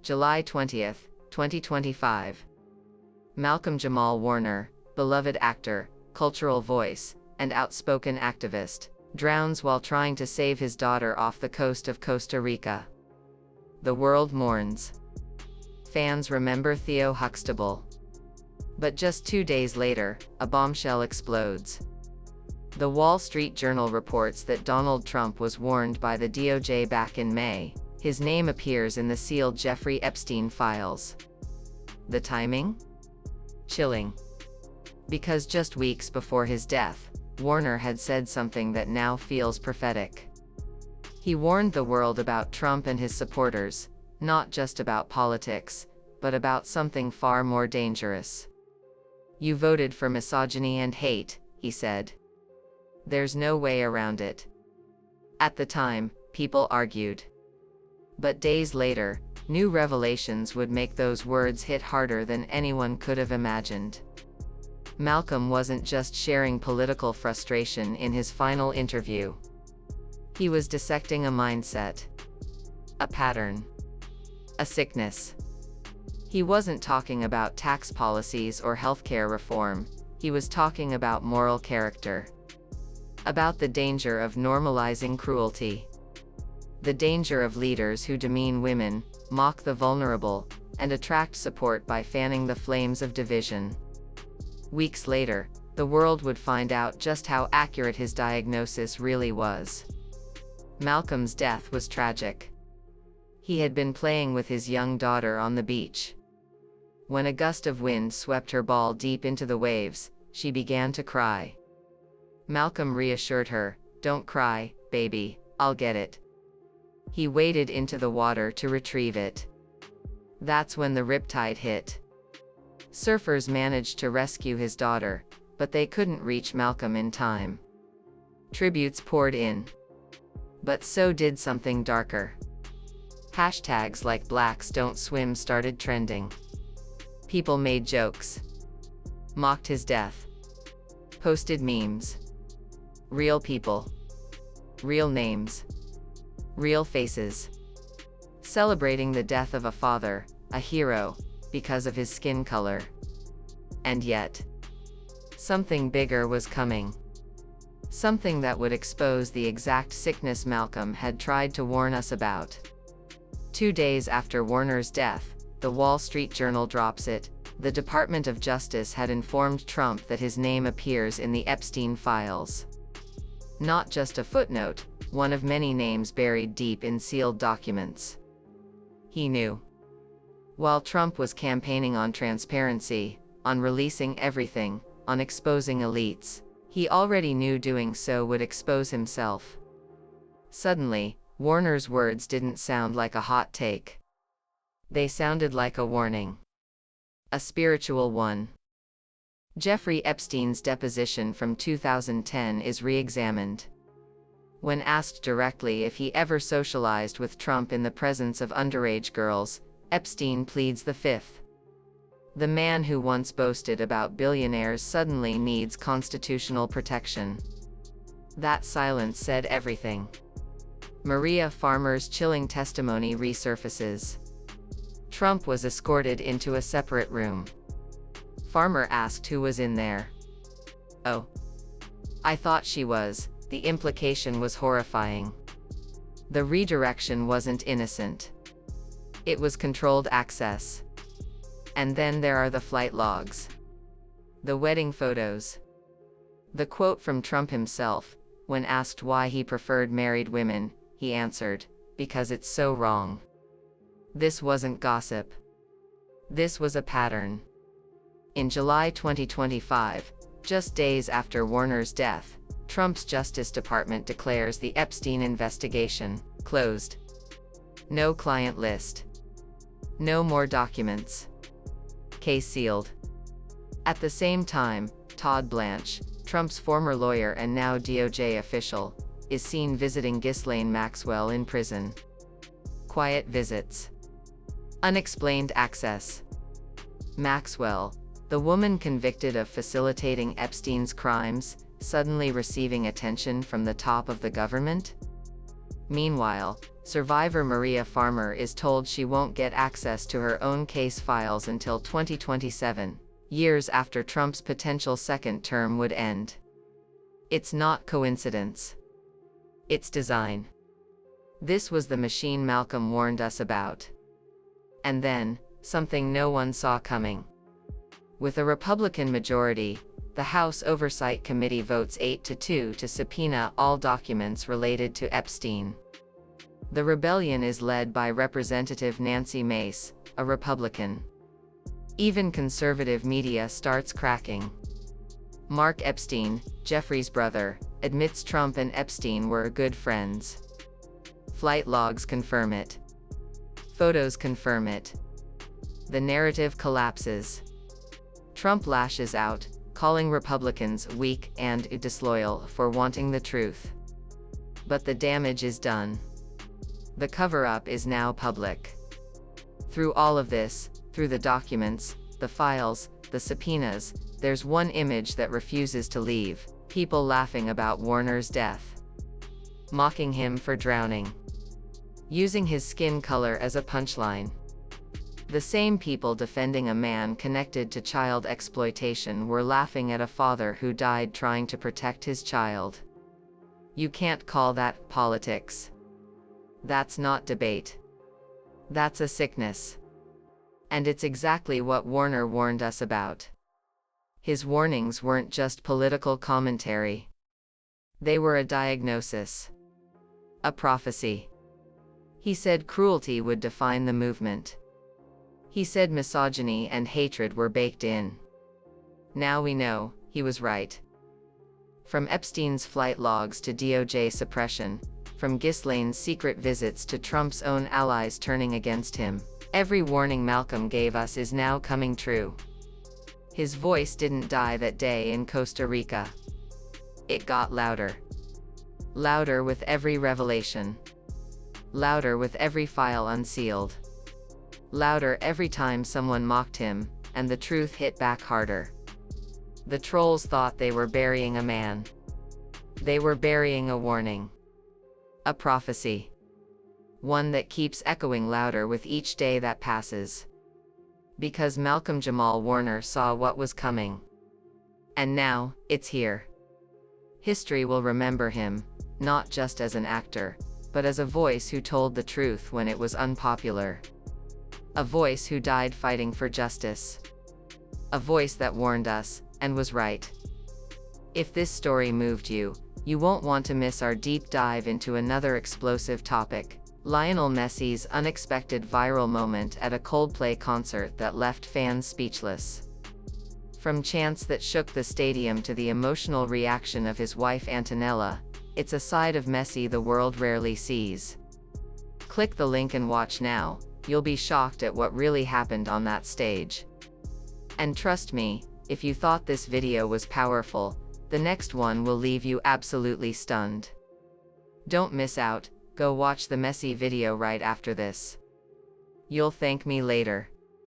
July 20th, 2025. Malcolm-Jamal Warner, beloved actor, cultural voice, and outspoken activist, drowns while trying to save his daughter off the coast of Costa Rica. The world mourns. Fans remember Theo Huxtable. But just 2 days later, a bombshell explodes. The Wall Street Journal reports that Donald Trump was warned by the DOJ back in May. His name appears in the sealed Jeffrey Epstein files. The timing? Chilling. Because just weeks before his death, Warner had said something that now feels prophetic. He warned the world about Trump and his supporters, not just about politics, but about something far more dangerous. "You voted for misogyny and hate," he said. "There's no way around it." At the time, people argued. But days later, new revelations would make those words hit harder than anyone could have imagined. Malcolm wasn't just sharing political frustration in his final interview. He was dissecting a mindset, a pattern, a sickness. He wasn't talking about tax policies or healthcare reform. He was talking about moral character. About the danger of normalizing cruelty. The danger of leaders who demean women, mock the vulnerable, and attract support by fanning the flames of division. Weeks later, the world would find out just how accurate his diagnosis really was. Malcolm's death was tragic. He had been playing with his young daughter on the beach. When a gust of wind swept her ball deep into the waves, she began to cry. Malcolm reassured her, "Don't cry, baby, I'll get it." He waded into the water to retrieve it. That's when the riptide hit. Surfers managed to rescue his daughter, but they couldn't reach Malcolm in time. Tributes poured in. But so did something darker. Hashtags like "Blacks Don't Swim" started trending. People made jokes, mocked his death, posted memes. Real people, real names, real faces, celebrating the death of a father, a hero, because of his skin color. And yet, something bigger was coming. Something that would expose the exact sickness Malcolm had tried to warn us about. 2 days after Warner's death, the Wall Street Journal drops it. The Department of Justice had informed Trump that his name appears in the Epstein files. Not just a footnote, one of many names buried deep in sealed documents. He knew. While Trump was campaigning on transparency, on releasing everything, on exposing elites, he already knew doing so would expose himself. Suddenly, Warner's words didn't sound like a hot take. They sounded like a warning. A spiritual one. Jeffrey Epstein's deposition from 2010 is re-examined. When asked directly if he ever socialized with Trump in the presence of underage girls, Epstein pleads the fifth. The man who once boasted about billionaires suddenly needs constitutional protection. That silence said everything. Maria Farmer's chilling testimony resurfaces. Trump was escorted into a separate room. Farmer asked who was in there. "Oh, I thought she was." The implication was horrifying. The redirection wasn't innocent. It was controlled access. And then there are the flight logs. The wedding photos. The quote from Trump himself, when asked why he preferred married women, he answered, "Because it's so wrong." This wasn't gossip. This was a pattern. In July 2025, just days after Warner's death, Trump's Justice Department declares the Epstein investigation closed. No client list. No more documents. Case sealed. At the same time, Todd Blanche, Trump's former lawyer and now DOJ official, is seen visiting Ghislaine Maxwell in prison. Quiet visits. Unexplained access. Maxwell, the woman convicted of facilitating Epstein's crimes, suddenly receiving attention from the top of the government? Meanwhile, Survivor Maria Farmer is told she won't get access to her own case files until 2027, years after Trump's potential second term would end. It's not coincidence. It's design. This was the machine Malcolm warned us about. And then, something no one saw coming. With a Republican majority, the House Oversight Committee votes 8-2 to subpoena all documents related to Epstein. The rebellion is led by Representative Nancy Mace, a Republican. Even conservative media starts cracking. Mark Epstein, Jeffrey's brother, admits Trump and Epstein were good friends. Flight logs confirm it. Photos confirm it. The narrative collapses. Trump lashes out, calling Republicans weak and disloyal for wanting the truth. But the damage is done. The cover-up is now public. Through all of this, through the documents, the files, the subpoenas, there's one image that refuses to leave: people laughing about Warner's death. Mocking him for drowning. Using his skin color as a punchline. The same people defending a man connected to child exploitation were laughing at a father who died trying to protect his child. You can't call that politics. That's not debate. That's a sickness. And it's exactly what Warner warned us about. His warnings weren't just political commentary. They were a diagnosis. A prophecy. He said cruelty would define the movement. He said misogyny and hatred were baked in. Now we know, he was right. From Epstein's flight logs to DOJ suppression, from Ghislaine's secret visits to Trump's own allies turning against him, every warning Malcolm gave us is now coming true. His voice didn't die that day in Costa Rica. It got louder. Louder with every revelation. Louder with every file unsealed. Louder every time someone mocked him, and the truth hit back harder. The trolls thought they were burying a man. They were burying a warning. A prophecy. One that keeps echoing louder with each day that passes. Because Malcolm-Jamal Warner saw what was coming. And now, it's here. History will remember him, not just as an actor, but as a voice who told the truth when it was unpopular. A voice who died fighting for justice. A voice that warned us, and was right. If this story moved you, you won't want to miss our deep dive into another explosive topic: Lionel Messi's unexpected viral moment at a Coldplay concert that left fans speechless. From chants that shook the stadium to the emotional reaction of his wife Antonella, it's a side of Messi the world rarely sees. Click the link and watch now. You'll be shocked at what really happened on that stage. And trust me, if you thought this video was powerful, the next one will leave you absolutely stunned. Don't miss out, go watch the Messi video right after this. You'll thank me later.